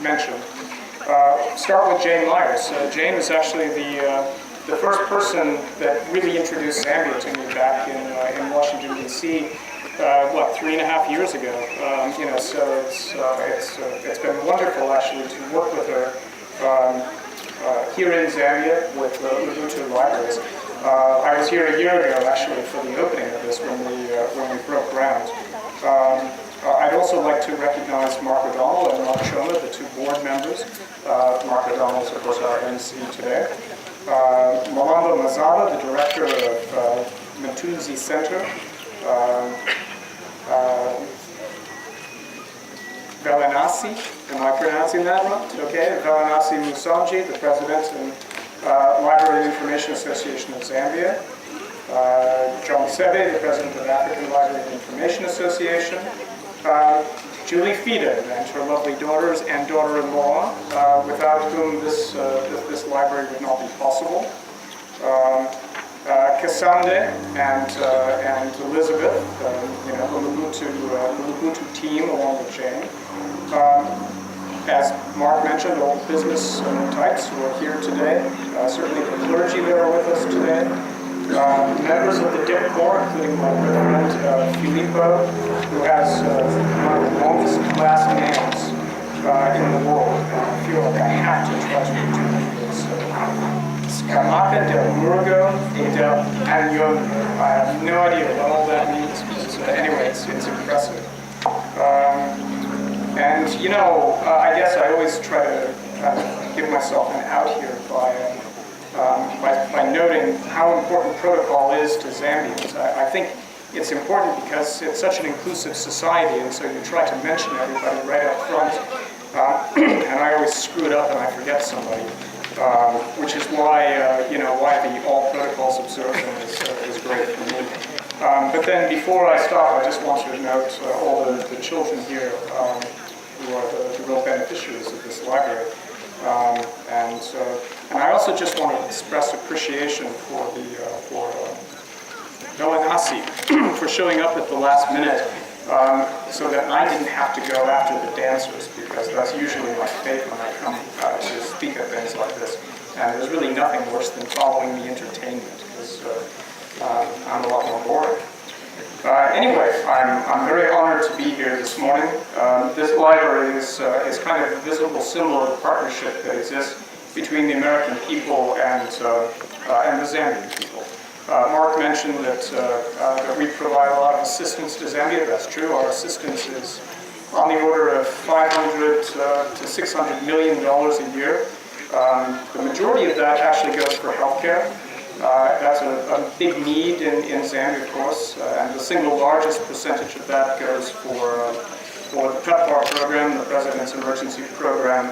mentioned. Start with Jane Myers. Jane was actually the first person that really introduced Zambia to me back in Washington, D.C., 3.5 years ago. So it's been wonderful actually to work with her here in Zambia with Lubuto libraries. I was here a year ago actually for the opening of this when we broke ground. I'd also like to recognize Mark O'Donnell and Mark Choma, the two board members. Mark O'Donnell is, of course, our MC today. Malamba Mazada, the director of Mthunzi Center. Velanasi, am I pronouncing that right? Okay, Velanasi Musanji, the president and Library and Information Association of Zambia. John Sebe, the president of African Library and Information Association. Julie Fida and her lovely daughters and daughter-in-law, without whom this library would not be possible. Kasande and Elizabeth, the Lubuto team along with Jane. As Mark mentioned, all business types who are here today, certainly the clergy that are with us today. Members of the DIP Corps, including my good friend Filippo, who has one of the longest last names in the world. I feel like I have to try to do this. Scamacca del Murgo e del Agnon. I have no idea what all that means, but anyway, it's impressive. And I guess I always try to give myself an out here by noting how important protocol is to Zambians. I think it's important because it's such an inclusive society, and so you try to mention everybody right up front. And I always screw it up and I forget somebody, which is why why the all protocols observant is great for me. But then before I stop, I just want to note all the children here who are the real beneficiaries of this library. And I also just want to express appreciation for Velanasi for showing up at the last minute so that I didn't have to go after the dancers, because that's usually my fate when I come to speak at things like this. And there's really nothing worse than following the entertainment, because I'm a lot more boring. Anyway, I'm very honored to be here this morning. This library is kind of a visible symbol of the partnership that exists between the American people and the Zambian people. Mark mentioned that we provide a lot of assistance to Zambia. That's true. Our assistance is on the order of $500 to $600 million a year. The majority of that actually goes for healthcare. That's a big need in Zambia, of course, and the single largest percentage of that goes for the PEPFAR program, the President's Emergency Program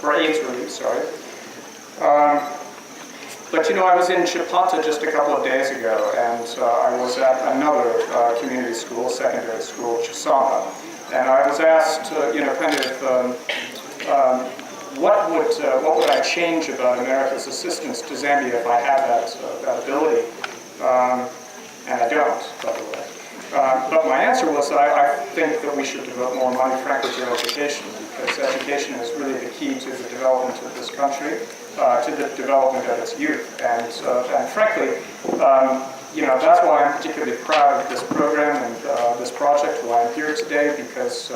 for AIDS relief, sorry. But I was in Chipata just a couple of days ago, and I was at another community school, secondary school, Chisama, and I was asked, what would I change about America's assistance to Zambia if I had that ability? And I don't, by the way. But my answer was that I think that we should devote more money, frankly, to education, because education is really the key to the development of this country, to the development of its youth. And frankly, that's why I'm particularly proud of this program and this project, why I'm here today, because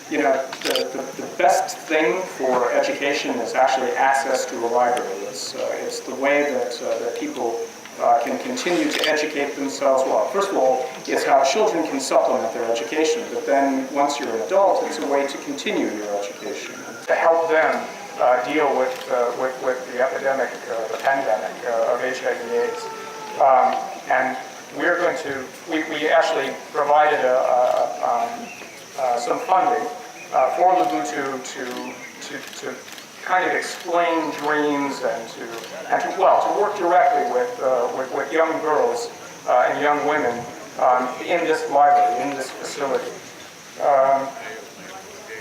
the best thing for education is actually access to a library. It's the way that people can continue to educate themselves. Well, first of all, it's how children can supplement their education, but then once you're an adult, it's a way to continue your education, to help them deal with the epidemic, the pandemic of HIV/AIDS. And we're going to, we actually provided some funding for Lubuto to kind of explain dreams and to work directly with young girls and young women in this library, in this facility.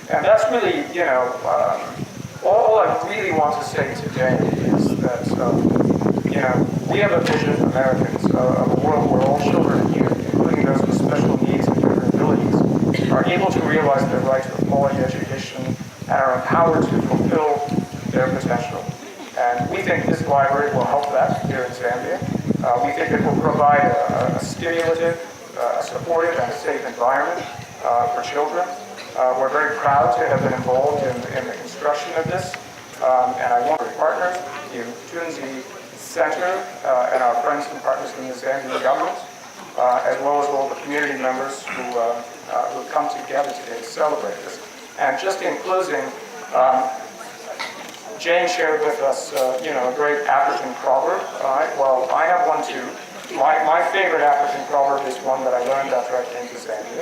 And that's really, all I really want to say today is that, we have a vision, Americans, of a world where all children and youth, including those with special needs and different abilities, are able to realize their right to a quality education and are empowered to fulfill their potential. And we think this library will help that here in Zambia. We think it will provide a stimulative, supportive, and a safe environment for children. We're very proud to have been involved in the construction of this. And I want our partners, the Mthunzi Center, and our friends and partners in the Zambian government, as well as all the community members who come together today to celebrate this. And just in closing, Jane shared with us, a great African proverb. Well, I have one too. My favorite African proverb is one that I learned after I came to Zambia.